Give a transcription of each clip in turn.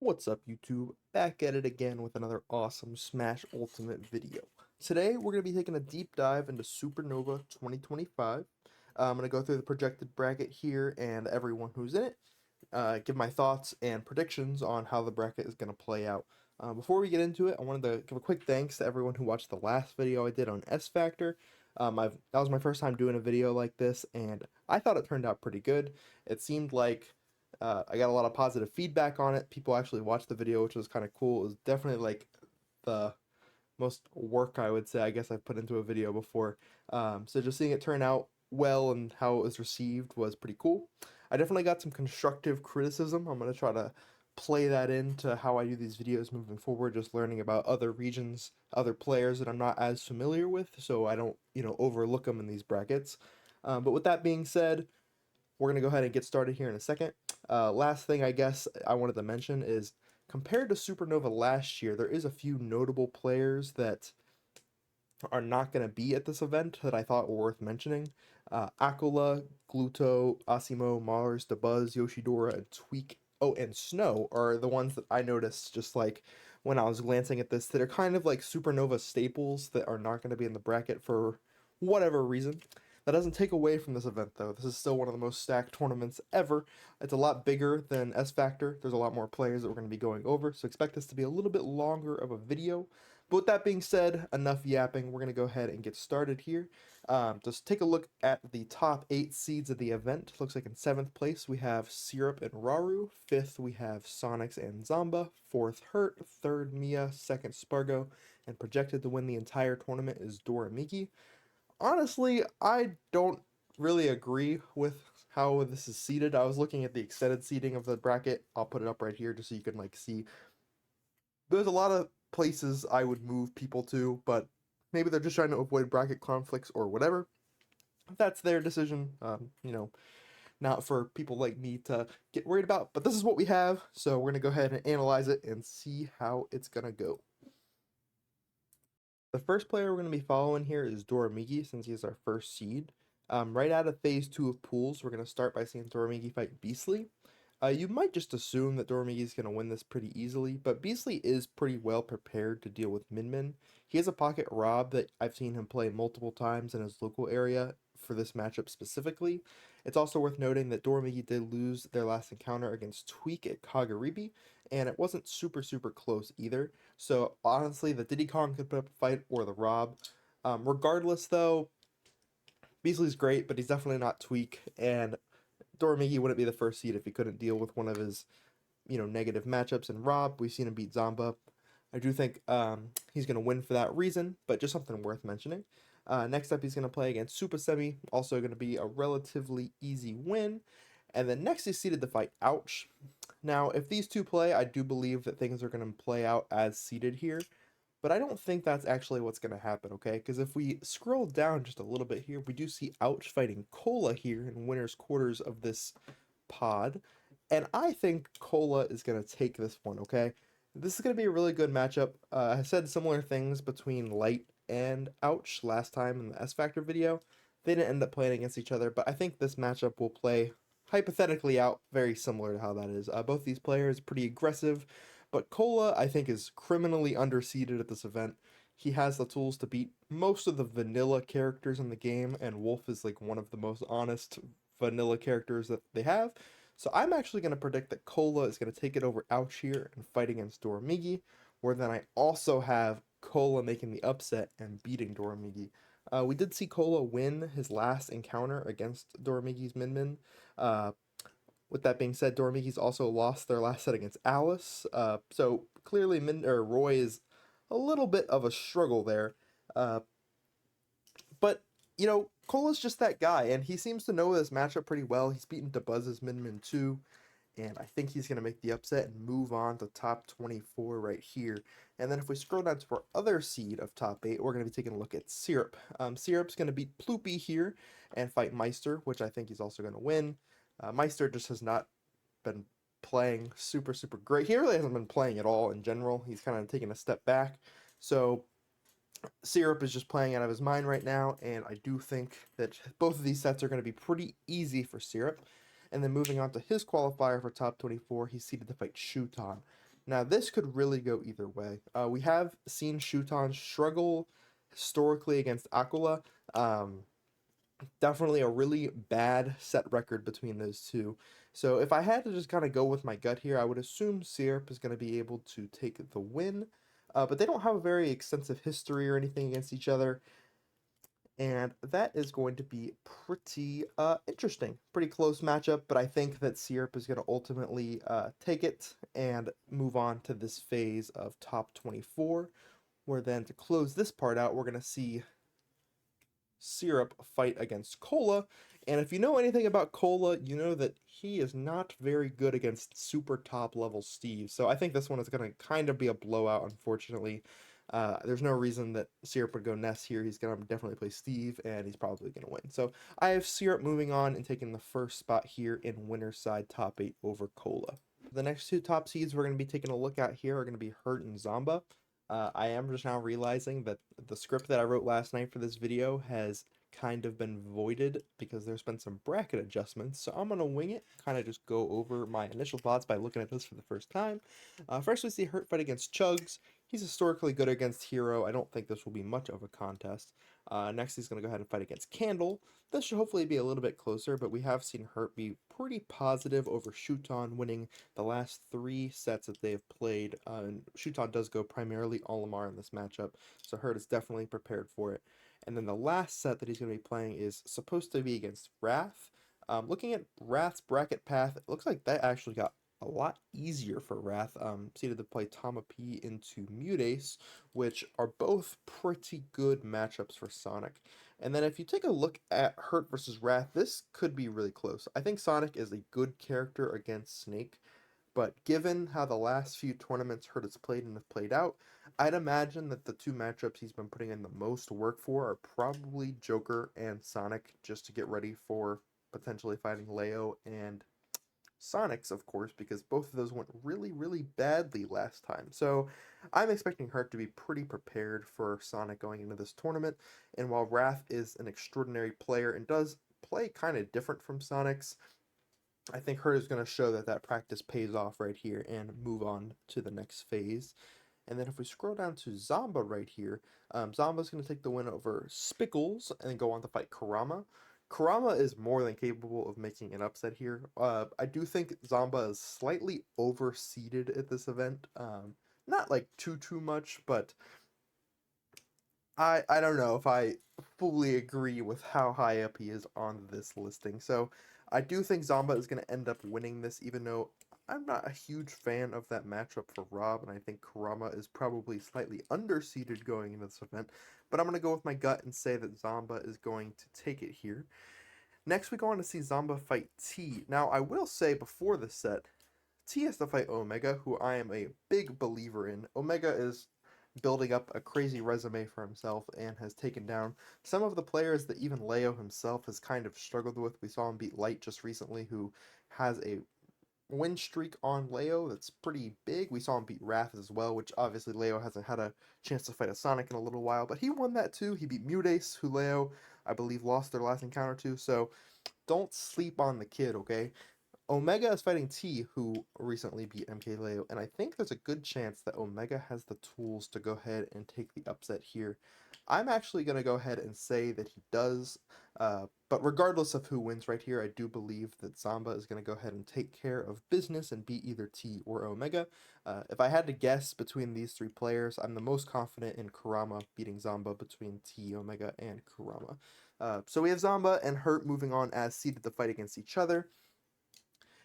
What's up, YouTube? Back at it again with another awesome Smash Ultimate video. Today, we're going to be taking a deep dive into Supernova 2025. I'm going to go through the projected bracket here and everyone who's in it, give my thoughts and predictions on how the bracket is going to play out. Before we get into it, I wanted to give a quick thanks to everyone who watched the last video I did on S Factor. That was my first time doing a video like this, and I thought it turned out pretty good. It seemed like I got a lot of positive feedback on it. People actually watched the video, which was kind of cool. It was definitely like the most work, I would say, I guess I've put into a video before. So just seeing it turn out well and how it was received was pretty cool. I definitely got some constructive criticism. I'm going to try to play that into how I do these videos moving forward, just learning about other regions, other players that I'm not as familiar with, so I don't, overlook them in these brackets. But with that being said, we're going to go ahead and get started here in a second. Last thing I guess I wanted to mention is compared to Supernova last year, there is a few notable players that are not going to be at this event that I thought were worth mentioning. Aquila, Gluto, Asimo, Mars, Dabuz, Yoshidora, and Tweak, oh, and Snow are the ones that I noticed just like when I was glancing at this that are kind of like Supernova staples that are not going to be in the bracket for whatever reason. That doesn't take away from this event, though. This is still one of the most stacked tournaments ever. It's a lot bigger than S Factor. There's a lot more players that we're going to be going over, so expect this to be a little bit longer of a video. But with that being said, enough yapping. We're going to go ahead and get started here. Just take a look at the top 8 seeds of the event. Looks like in 7th place we have Syrup and Raru. 5th we have Sonics and Zomba. 4th Hurt. 3rd Mia. 2nd Spargo. And projected to win the entire tournament is Dorigi. Honestly, I don't really agree with how this is seated. I was looking at the extended seating of the bracket. I'll put it up right here just so you can see. There's a lot of places I would move people to, but maybe they're just trying to avoid bracket conflicts or whatever. That's their decision. Not for people like me to get worried about, but this is what we have, so we're going to go ahead and analyze it and see how it's going to go. The first player we're going to be following here is Dorigi, since he's our first seed. Right out of phase 2 of pools, we're going to start by seeing Dorigi fight Beastly. You might just assume that Dorigi is going to win this pretty easily, but Beastly is pretty well prepared to deal with Min Min. He has a pocket Rob that I've seen him play multiple times in his local area for this matchup specifically. It's also worth noting that Dorigi did lose their last encounter against Tweak at Kagaribi, and it wasn't super close either. So honestly, the Diddy Kong could put up a fight or the Rob. Regardless though, Beastly's great, but he's definitely not Tweak, and Dorigi wouldn't be the first seed if he couldn't deal with one of his, negative matchups. And Rob, we've seen him beat Zomba. I do think he's going to win for that reason, but just something worth mentioning. Next up, he's going to play against Super Semi, also going to be a relatively easy win. And then next he's seeded to fight Ouch. Now, if these two play, I do believe that things are going to play out as seeded here. But I don't think that's actually what's going to happen, okay? Because if we scroll down just a little bit here, we do see Ouch fighting Cola here in winner's quarters of this pod. And I think Cola is going to take this one, okay? This is going to be a really good matchup. I said similar things between Light and Ouch last time in the S Factor video. They didn't end up playing against each other, but I think this matchup will play hypothetically out very similar to how that is. Both these players pretty aggressive, but Cola I think is criminally underseeded at this event. He has the tools to beat most of the vanilla characters in the game, and Wolf is like one of the most honest vanilla characters that they have. So I'm actually going to predict that Cola is going to take it over Ouch here and fight against Dorigi, where then I also have Cola making the upset and beating Dorigi. We did see Cola win his last encounter against Dorigi's Min Min. With that being said, Dorigi's also lost their last set against Alice. So clearly Roy is a little bit of a struggle there. But, Cola's just that guy, and he seems to know this matchup pretty well. He's beaten Dabuz's Min Min too, and I think he's going to make the upset and move on to top 24 right here. And then if we scroll down to our other seed of top 8, we're going to be taking a look at Syrup. Syrup's going to beat Ploopy here and fight Meister, which I think he's also going to win. Meister just has not been playing super great. He really hasn't been playing at all in general. He's kind of taking a step back. So Syrup is just playing out of his mind right now, and I do think that both of these sets are going to be pretty easy for Syrup. And then moving on to his qualifier for top 24, he's seeded to fight Shuton. Now, this could really go either way. We have seen Shuton struggle historically against Aquila. Um, Definitely a really bad set record between those two. So if I had to just kind of go with my gut here, I would assume Syrup is going to be able to take the win. But they don't have a very extensive history or anything against each other. And that is going to be pretty interesting. Pretty close matchup, but I think that Syrup is going to ultimately take it and move on to this phase of top 24, where then to close this part out, we're going to see Syrup fight against Cola. And if you know anything about Cola, you know that he is not very good against super top level Steve. So I think this one is going to kind of be a blowout, unfortunately. There's no reason that Syrup would go Ness here. He's going to definitely play Steve, and he's probably going to win. So I have Syrup moving on and taking the first spot here in winner's side top 8 over Cola. The next two top seeds we're going to be taking a look at here are going to be Hurt and Zomba. I am just now realizing that the script that I wrote last night for this video has kind of been voided because there's been some bracket adjustments. So I'm going to wing it, kind of just go over my initial thoughts by looking at this for the first time. First, we see Hurt fight against Chugs. He's historically good against Hero. I don't think this will be much of a contest. Next, he's going to go ahead and fight against Candle. This should hopefully be a little bit closer, but we have seen Hurt be pretty positive over Shuton, winning the last 3 sets that they have played. And Shuton does go primarily Olimar in this matchup, so Hurt is definitely prepared for it. And then the last set that he's going to be playing is supposed to be against Wrath. Looking at Wrath's bracket path, it looks like that actually got a lot easier for Wrath. Seated to play Tama P into Mutace, which are both pretty good matchups for Sonic. And then if you take a look at Hurt versus Wrath, this could be really close. I think Sonic is a good character against Snake, but given how the last few tournaments Hurt has played and have played out, I'd imagine that the two matchups he's been putting in the most work for are probably Joker and Sonic, just to get ready for potentially fighting Leo and Sonics, of course, because both of those went really, really badly last time. So I'm expecting Hurt to be pretty prepared for Sonic going into this tournament. And while Wrath is an extraordinary player and does play kind of different from Sonic's, I think Hurt is going to show that that practice pays off right here and move on to the next phase. And then if we scroll down to Zomba right here, Zomba's going to take the win over Spickles and go on to fight Kurama. Kurama is more than capable of making an upset here. I do think Zomba is slightly overseeded at this event. Not like too much, but I don't know if I fully agree with how high up he is on this listing. So I do think Zomba is going to end up winning this, even though I'm not a huge fan of that matchup for Rob, and I think Kurama is probably slightly underseeded going into this event. But I'm going to go with my gut and say that Zomba is going to take it here. Next, we go on to see Zomba fight T. Now, I will say before this set, T has to fight Omega, who I am a big believer in. Omega is building up a crazy resume for himself and has taken down some of the players that even Leo himself has kind of struggled with. We saw him beat Light just recently, who has a win streak on Leo that's pretty big. We saw him beat Wrath as well, which obviously Leo hasn't had a chance to fight a Sonic in a little while, but he won that too. He beat Mutace, who Leo, I believe, lost their last encounter to, so don't sleep on the kid, okay? Omega is fighting T, who recently beat MKLeo, and I think there's a good chance that Omega has the tools to go ahead and take the upset here. I'm actually going to go ahead and say that he does, but regardless of who wins right here, I do believe that Zomba is going to go ahead and take care of business and beat either T or Omega. If I had to guess between these 3 players, I'm the most confident in Kurama beating Zomba between T, Omega, and Kurama. So we have Zomba and Hurt moving on as seeded to fight against each other.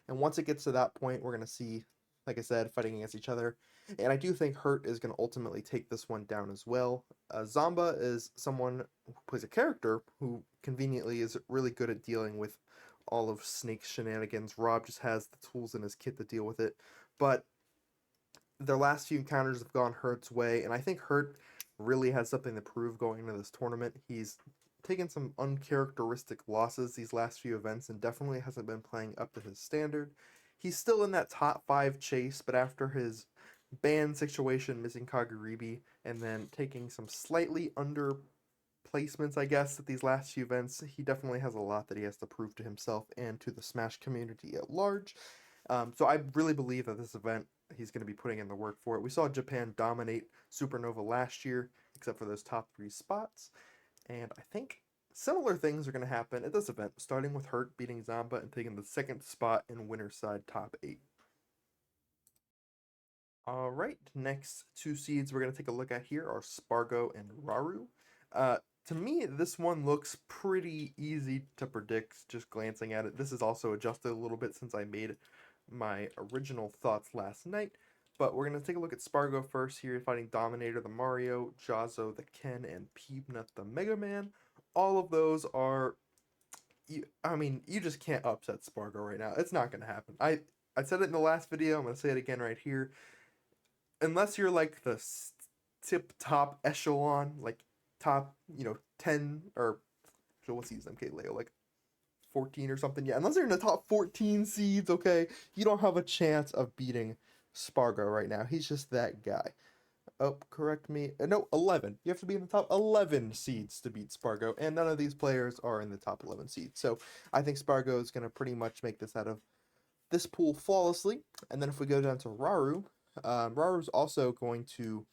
And once it gets to that point, we're going to see, like I said, fighting against each other. And I do think Hurt is going to ultimately take this one down as well. Zomba is someone who plays a character who conveniently is really good at dealing with all of Snake's shenanigans. Rob just has the tools in his kit to deal with it. But their last few encounters have gone Hurt's way, and I think Hurt really has something to prove going into this tournament. He's taken some uncharacteristic losses these last few events and definitely hasn't been playing up to his standard. He's still in that top 5 chase, but after his ban situation, missing Kaguribi, and then taking some slightly under placements, I guess, at these last few events, he definitely has a lot that he has to prove to himself and to the Smash community at large. So I really believe that this event he's going to be putting in the work for it. We saw Japan dominate Supernova last year, except for those top 3 spots. And I think similar things are going to happen at this event, starting with Hurt beating Zomba and taking the 2nd spot in winner's side top 8. All right, next 2 seeds we're going to take a look at here are Spargo and Raru. To me, this one looks pretty easy to predict just glancing at it. This is also adjusted a little bit since I made my original thoughts last night. But we're going to take a look at Spargo first here, fighting Dominator the Mario, Jazo the Ken, and Peebnut the Mega Man. All of those are, you just can't upset Spargo right now. It's not going to happen. I said it in the last video. I'm going to say it again right here. Unless you're like the tip top echelon, like top, 10 or what's these MK Leo, like 14 or something. Yeah, unless you're in the top 14 seeds, okay, you don't have a chance of beating Spargo right now. He's just that guy. Oh, correct me. No, 11. You have to be in the top 11 seeds to beat Spargo, and none of these players are in the top 11 seeds. So I think Spargo is going to pretty much make this out of this pool flawlessly. And then if we go down to Raru, Raru's also going to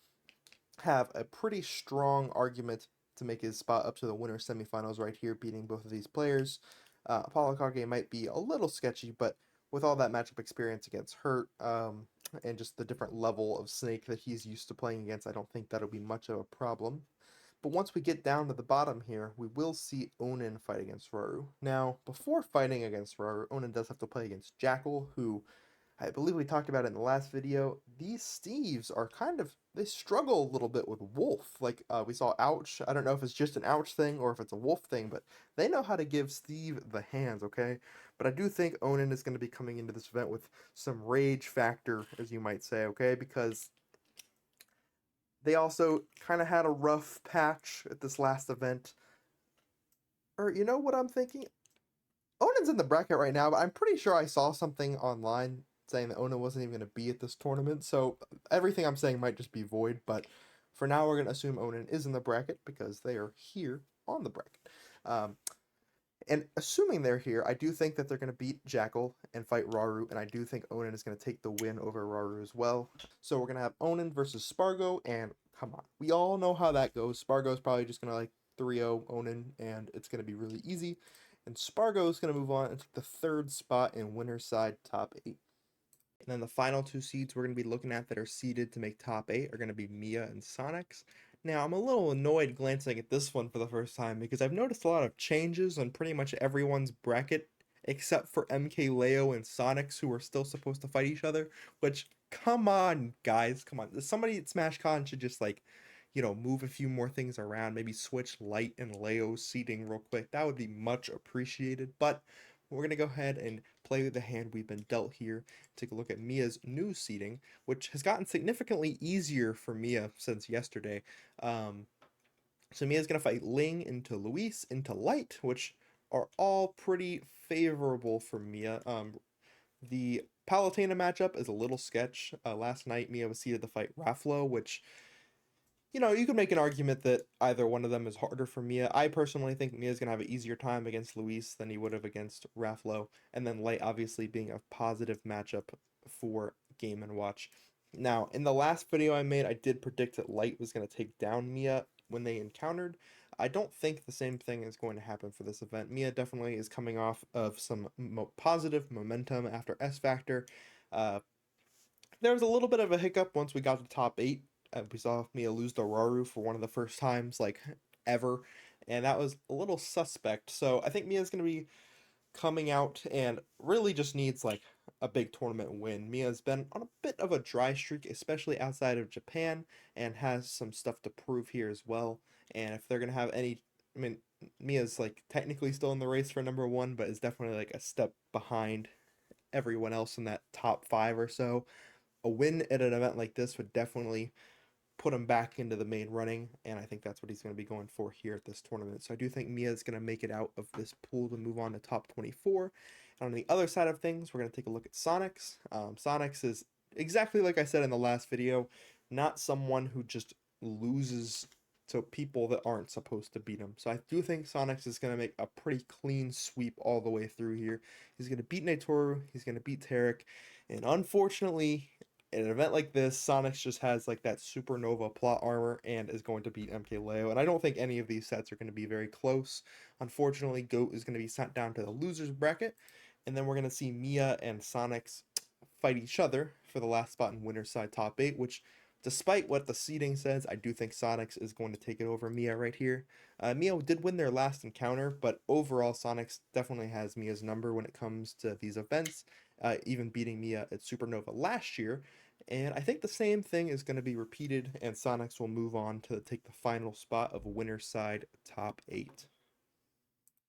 have a pretty strong argument to make his spot up to the winner semifinals right here, beating both of these players. Apollo Kage might be a little sketchy, but with all that matchup experience against Hurt, and just the different level of Snake that he's used to playing against, I don't think that'll be much of a problem. But once we get down to the bottom here, we will see Onin fight against Raru. Now, before fighting against Raru, Onin does have to play against Jackal, who I believe we talked about it in the last video. These Steves are they struggle a little bit with Wolf. Like, we saw Ouch. I don't know if it's just an Ouch thing or if it's a Wolf thing, but they know how to give Steve the hands, okay? But I do think Onin is going to be coming into this event with some rage factor, as you might say, okay? Because they also kind of had a rough patch at this last event. Or, you know what I'm thinking? Onin's in the bracket right now, but I'm pretty sure I saw something online saying that Onin wasn't even going to be at this tournament, so everything I'm saying might just be void, but for now we're going to assume Onin is in the bracket because they are here on the bracket. And assuming they're here, I do think that they're going to beat Jackal and fight Raru, and I do think Onin is going to take the win over Raru as well. So we're going to have Onin versus Spargo, and come on, we all know how that goes. Spargo's probably just going to 3-0 Onin, and it's going to be really easy. And Spargo is going to move on and take the 3rd spot in winner's side top 8. And then the final 2 seeds we're going to be looking at that are seeded to make top 8 are going to be Mia and Sonics. Now, I'm a little annoyed glancing at this one for the first time because I've noticed a lot of changes on pretty much everyone's bracket except for MK Leo and Sonics, who are still supposed to fight each other, which, come on, guys, come on. Somebody at SmashCon should just, move a few more things around, maybe switch Light and Leo's seating real quick. That would be much appreciated, but we're going to go ahead and play with the hand we've been dealt here. Take a look at Mia's new seating, which has gotten significantly easier for Mia since yesterday. So Mia's going to fight Ling into Luis into Light, which are all pretty favorable for Mia. The Palutena matchup is a little sketch. Last night, Mia was seeded to fight Rafflo, which, you could make an argument that either one of them is harder for Mia. I personally think Mia's going to have an easier time against Luis than he would have against Rafflo, and then Light obviously being a positive matchup for Game & Watch. Now, in the last video I made, I did predict that Light was going to take down Mia when they encountered. I don't think the same thing is going to happen for this event. Mia definitely is coming off of some positive momentum after S Factor. There was a little bit of a hiccup once we got to top 8. We saw Mia lose to Raru for one of the first times, ever, and that was a little suspect. So I think Mia's going to be coming out and really just needs, a big tournament win. Mia's been on a bit of a dry streak, especially outside of Japan, and has some stuff to prove here as well. And if they're going to have any, Mia's, technically still in the race for number 1, but is definitely, a step behind everyone else in that top 5 or so. A win at an event like this would definitely put him back into the main running, and I think that's what he's going to be going for here at this tournament. So I do think Mia is going to make it out of this pool to move on to top 24. And on the other side of things, we're going to take a look at Sonics. Sonics is exactly like I said in the last video, not someone who just loses to people that aren't supposed to beat him. So I do think Sonics is going to make a pretty clean sweep all the way through here. He's going to beat Natoru, he's going to beat Tarek, and unfortunately, in an event like this, Sonics just has like that Supernova plot armor and is going to beat MKLeo. And I don't think any of these sets are going to be very close. Unfortunately, GOAT is going to be sent down to the losers bracket. And then we're going to see Mia and Sonics fight each other for the last spot in winner's side top 8, which despite what the seeding says, I do think Sonics is going to take it over Mia right here. Mia did win their last encounter, but overall Sonics definitely has Mia's number when it comes to these events, even beating Mia at Supernova last year. And I think the same thing is going to be repeated, and Sonics will move on to take the final spot of winner's side top 8.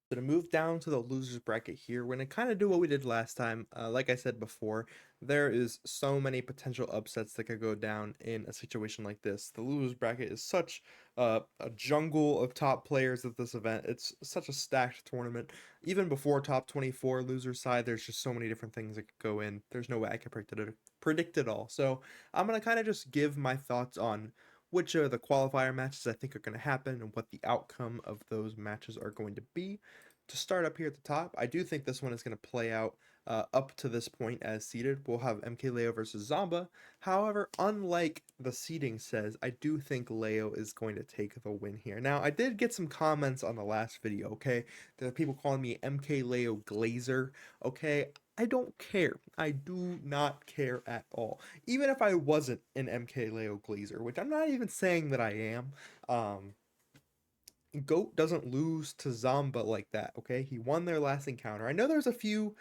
So to move down to the losers bracket here, we're going to kind of do what we did last time. Like I said before, there is so many potential upsets that could go down in a situation like this. The losers bracket is such a jungle of top players at this event. It's such a stacked tournament. Even before top 24 loser side, there's just so many different things that could go in. There's no way I can predict it all. So I'm going to kind of just give my thoughts on which of the qualifier matches I think are going to happen and what the outcome of those matches are going to be. To start up here at the top, I do think this one is going to play out up to this point as seeded. We'll have MK Leo versus Zomba. However, unlike the seeding says, I do think Leo is going to take the win here. Now, I did get some comments on the last video, okay? There are people calling me MK Leo Glazer, okay? I don't care. I do not care at all. Even if I wasn't an MK Leo Glazer, which I'm not even saying that I am. GOAT doesn't lose to Zomba like that, okay? He won their last encounter. I know there's a few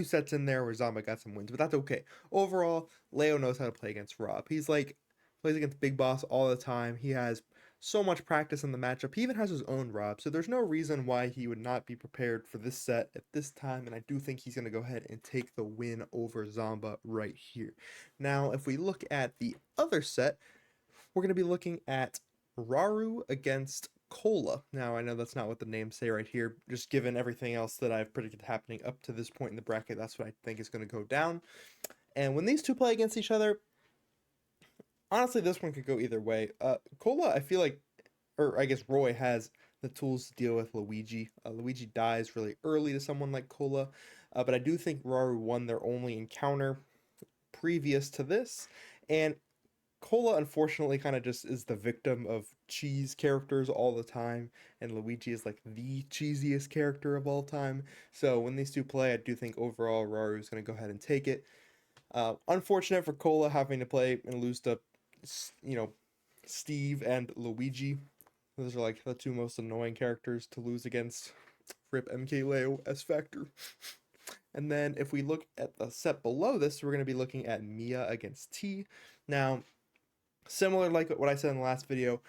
sets in there where Zomba got some wins, but that's okay. Overall, Leo knows how to play against Rob. He's like plays against Big Boss all the time. He has so much practice in the matchup. He even has his own Rob, so there's no reason why he would not be prepared for this set at this time, and I do think he's going to go ahead and take the win over Zomba right here. Now, if we look at the other set, we're going to be looking at Raru against Cola. Now, I know that's not what the names say right here, just given everything else that I've predicted happening up to this point in the bracket, that's what I think is going to go down. And when these two play against each other, honestly, this one could go either way. Cola, I feel like, or I guess Roy has the tools to deal with Luigi. Luigi dies really early to someone like Cola, but I do think Raru won their only encounter previous to this, and Cola unfortunately kind of just is the victim of cheese characters all the time, and Luigi is like the cheesiest character of all time. So when these two play, I do think overall Raru is going to go ahead and take it. Unfortunate for Cola having to play and lose to, Steve and Luigi. Those are like the two most annoying characters to lose against. Rip MK Leo S Factor. And then if we look at the set below this, we're going to be looking at Mia against T. Now, similar like what I said in the last video,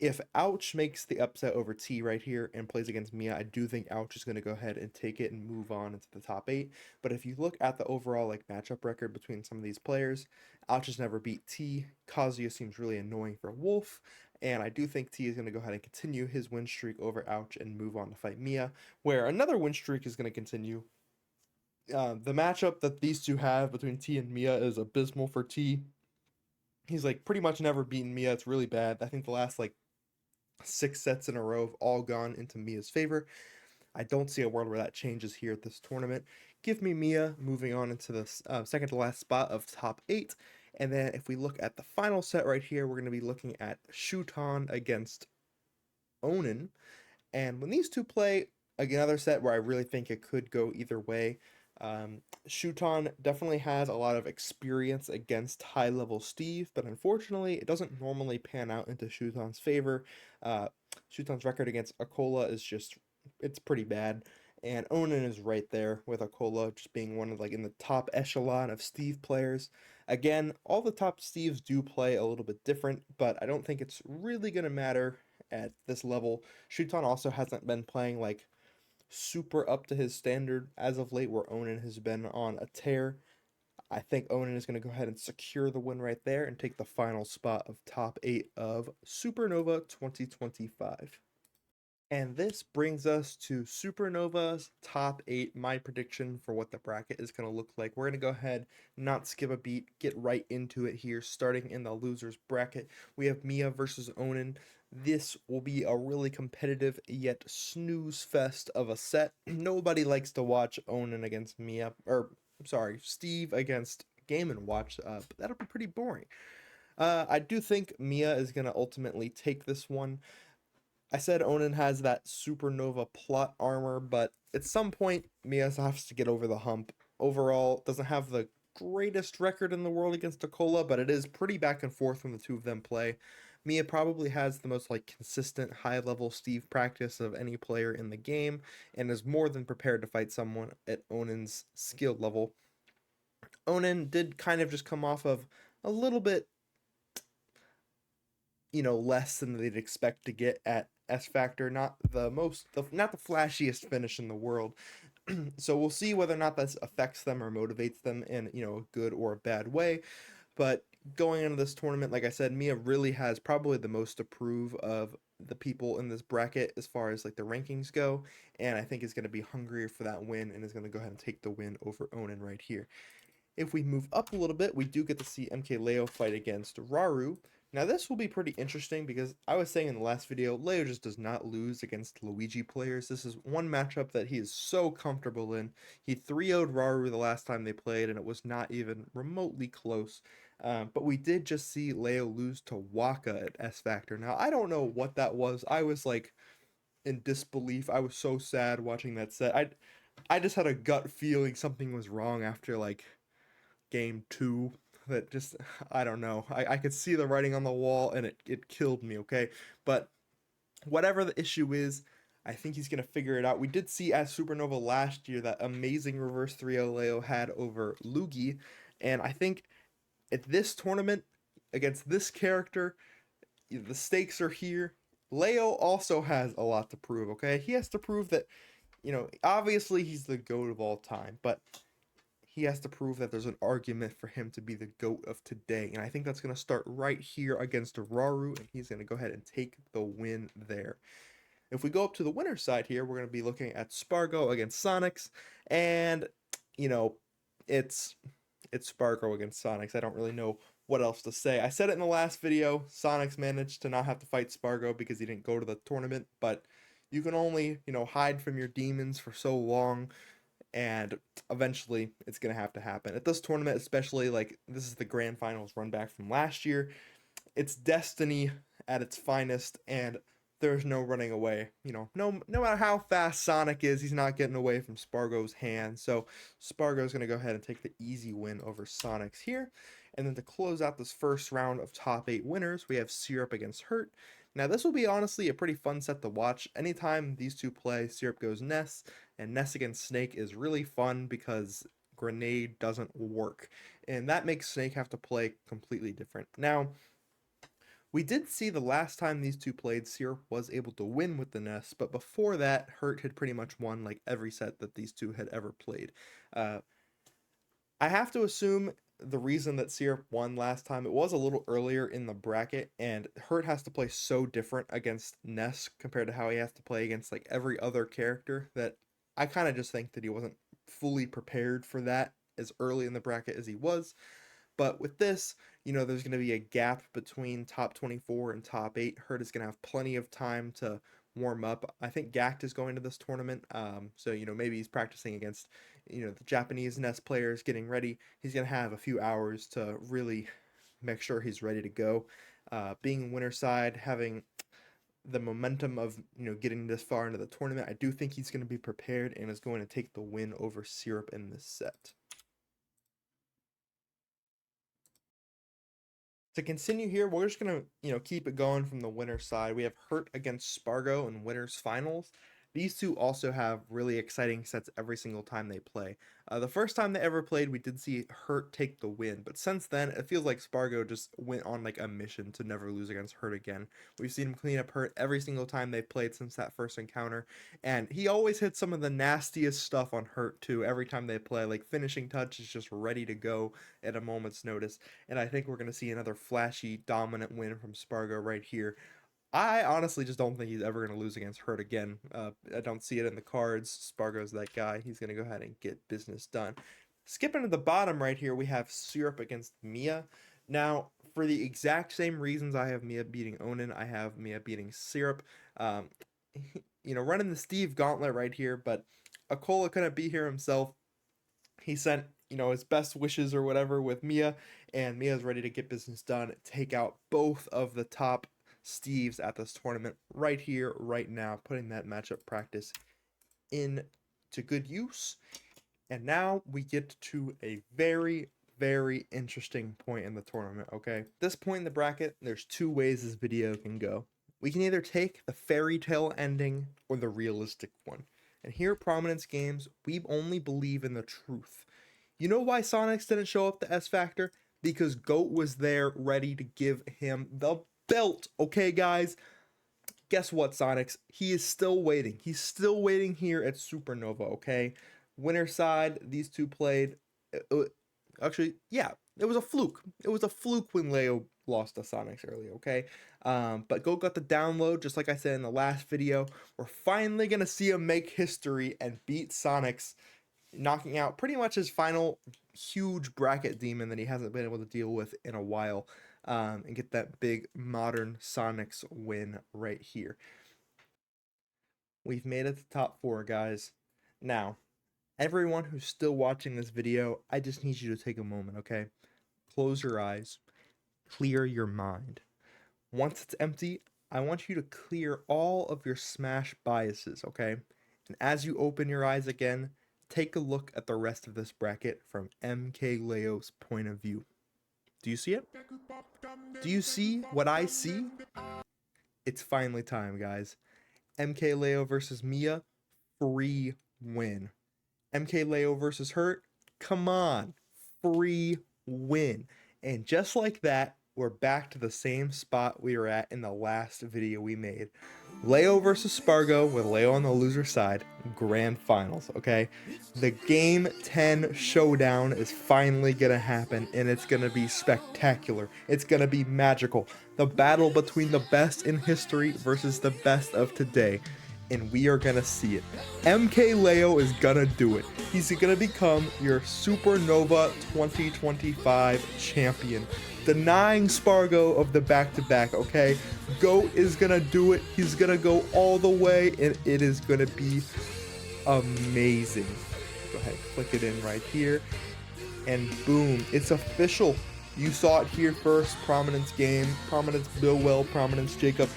if Ouch makes the upset over T right here and plays against Mia, I do think Ouch is going to go ahead and take it and move on into the top 8. But if you look at the overall like matchup record between some of these players, Ouch has never beat T. Kazuya seems really annoying for Wolf. And I do think T is going to go ahead and continue his win streak over Ouch and move on to fight Mia, where another win streak is going to continue. The matchup that these two have between T and Mia is abysmal for T. He's like pretty much never beaten Mia. It's really bad. I think the last like 6 sets in a row have all gone into Mia's favor. I don't see a world where that changes here at this tournament. Give me Mia moving on into the second to last spot of top 8. And then if we look at the final set right here, we're going to be looking at Shuton against Onin. And when these two play, another set where I really think it could go either way. Shuton definitely has a lot of experience against high-level Steve, but unfortunately, it doesn't normally pan out into Shuton's favor. Shuton's record against Akola is just, it's pretty bad, and Onin is right there with Akola, just being one of, like, in the top echelon of Steve players. Again, all the top Steves do play a little bit different, but I don't think it's really going to matter at this level. Shuton also hasn't been playing, like, super up to his standard as of late, where Onin has been on a tear. I think Onin is going to go ahead and secure the win right there and take the final spot of top 8 of Supernova 2025. And this brings us to Supernova's top 8, my prediction for what the bracket is going to look like. We're going to go ahead, not skip a beat, get right into it here, starting in the losers bracket. We have Mia versus Onin. This will be a really competitive yet snooze fest of a set. Nobody likes to watch Onin against Mia, or sorry, Steve against game and watch, but that'll be pretty boring. I do think Mia is going to ultimately take this one. I said Onin has that Supernova plot armor, but at some point, Mia has to get over the hump. Overall, doesn't have the greatest record in the world against Akola, but it is pretty back and forth when the two of them play. Mia probably has the most consistent high-level Steve practice of any player in the game, and is more than prepared to fight someone at Onin's skill level. Onin did kind of just come off of a little bit, less than they'd expect to get at S Factor. Not the not the flashiest finish in the world. So we'll see whether or not this affects them or motivates them in, a good or a bad way. But going into this tournament, like I said, Mia really has probably the most to prove of the people in this bracket as far as the rankings go, and I think is going to be hungrier for that win and is going to go ahead and take the win over Onin right here. If we move up a little bit, we do get to see MKLeo fight against Raru. Now this will be pretty interesting because I was saying in the last video, Leo just does not lose against Luigi players. This is one matchup that he is so comfortable in. He 3-0'd Raru the last time they played, and it was not even remotely close. But we did just see Leo lose to Waka at S Factor. Now, I don't know what that was. I was in disbelief. I was so sad watching that set. I just had a gut feeling something was wrong after game 2 that just, I don't know. I could see the writing on the wall and it killed me, okay? But whatever the issue is, I think he's going to figure it out. We did see at Supernova last year that amazing reverse 3-0 Leo had over Luigi, and I think at this tournament against this character, the stakes are here. Leo also has a lot to prove, okay? He has to prove that, obviously he's the GOAT of all time, but he has to prove that there's an argument for him to be the GOAT of today. And I think that's going to start right here against Raru, and he's going to go ahead and take the win there. If we go up to the winner's side here, we're going to be looking at Spargo against Sonics, and, it's Spargo against Sonics. I don't really know what else to say. I said it in the last video. Sonics managed to not have to fight Spargo because he didn't go to the tournament, but you can only, hide from your demons for so long, and eventually it's going to have to happen. At this tournament, especially, this is the grand finals run back from last year. It's destiny at its finest, and there's no running away. No matter how fast Sonic is, he's not getting away from Spargo's hand. So Spargo's going to go ahead and take the easy win over Sonics here. And then to close out this first round of top 8 winners, we have Syrup against Hurt. Now this will be honestly a pretty fun set to watch. Anytime these two play, Syrup goes Ness, and Ness against Snake is really fun because Grenade doesn't work. And that makes Snake have to play completely different. Now, we did see the last time these two played, Syrup was able to win with the Ness, but before that, Hurt had pretty much won every set that these two had ever played. I have to assume the reason that Syrup won last time, it was a little earlier in the bracket, and Hurt has to play so different against Ness compared to how he has to play against every other character, that I kind of just think that he wasn't fully prepared for that as early in the bracket as he was. But with this, there's going to be a gap between top 24 and top 8. Hurt is going to have plenty of time to warm up. I think Gact is going to this tournament, so maybe he's practicing against the Japanese Ness players, getting ready. He's going to have a few hours to really make sure he's ready to go. Being winner side, having the momentum of getting this far into the tournament, I do think he's going to be prepared and is going to take the win over Syrup in this set. To continue here, we're just going to, keep it going from the winner's side. We have Hurt against Spargo in winners finals. These two also have really exciting sets every single time they play. The first time they ever played, we did see Hurt take the win, but since then, it feels like Spargo just went on a mission to never lose against Hurt again. We've seen him clean up Hurt every single time they've played since that first encounter, and he always hits some of the nastiest stuff on Hurt too every time they play. Finishing touch is just ready to go at a moment's notice, and I think we're going to see another flashy, dominant win from Spargo right here. I honestly just don't think he's ever going to lose against Hurt again. I don't see it in the cards. Spargo's that guy. He's going to go ahead and get business done. Skipping to the bottom right here, we have Syrup against Mia. Now, for the exact same reasons I have Mia beating Onin, I have Mia beating Syrup. Running the Steve gauntlet right here, but Akola couldn't be here himself. He sent his best wishes or whatever with Mia, and Mia's ready to get business done, take out both of the top Steves at this tournament right here, right now, putting that matchup practice in to good use. And now we get to a very, very interesting point in the tournament, okay? At this point in the bracket, there's two ways this video can go. We can either take the fairy tale ending or the realistic one. And here at Prominence Games, we only believe in the truth. You know why Sonics didn't show up the S Factor? Because GOAT was there ready to give him the belt, okay, guys? Guess what, Sonics? He is still waiting. He's still waiting here at Supernova, okay? Winner side, these two played. Actually, yeah, it was a fluke. It was a fluke when Leo lost to Sonics earlier, okay? But GOAT got the download, just like I said in the last video. We're finally going to see him make history and beat Sonics, knocking out pretty much his final huge bracket demon that he hasn't been able to deal with in a while, and get that big modern Sonics win right here. We've made it to top 4, guys. Now, everyone who's still watching this video, I just need you to take a moment, okay? Close your eyes, clear your mind. Once it's empty, I want you to clear all of your Smash biases, okay? And as you open your eyes again, take a look at the rest of this bracket from MK Leo's point of view. Do you see it? Do you see what I see? It's finally time, guys. MK Leo versus Mia, free win. MK Leo versus Hurt, come on, free win. And just like that, we're back to the same spot we were at in the last video we made. Leo versus Spargo with Leo on the loser side, grand finals, okay? The Game 10 showdown is finally gonna happen, and it's gonna be spectacular. It's gonna be magical. The battle between the best in history versus the best of today. And we are gonna see it. MK Leo is gonna do it. He's gonna become your Supernova 2025 champion, denying Spargo of the back-to-back, okay? GOAT is gonna do it. He's gonna go all the way, and it is gonna be amazing. Go ahead, click it in right here, and boom, it's official. You saw it here first. Prominence Game, Prominence Billwell, Prominence Jacob.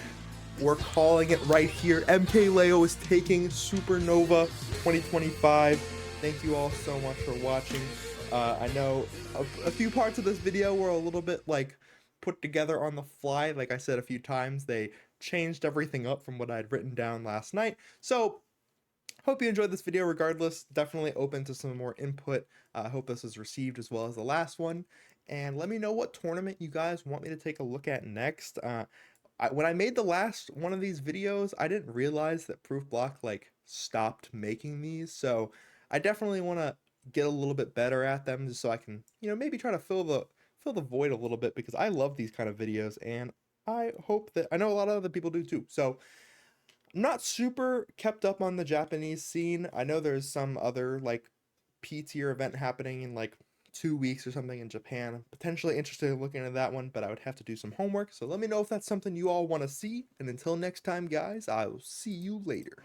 We're calling it right here. MK Leo is taking Supernova 2025. Thank you all so much for watching. I know a few parts of this video were a little bit like put together on the fly. Like I said a few times, they changed everything up from what I had written down last night. So hope you enjoyed this video regardless. Definitely open to some more input. I hope this was received as well as the last one. And let me know what tournament you guys want me to take a look at next. When I made the last one of these videos, I didn't realize that Proof Block like stopped making these, so I definitely want to get a little bit better at them just so I can, maybe try to fill the void a little bit, because I love these kind of videos and I hope that I know a lot of other people do too. So I'm not super kept up on the Japanese scene. I know there's some other like P-tier event happening in like 2 weeks or something in Japan. I'm potentially interested in looking into that one, but I would have to do some homework. So let me know if that's something you all want to see. And until next time, guys, I will see you later.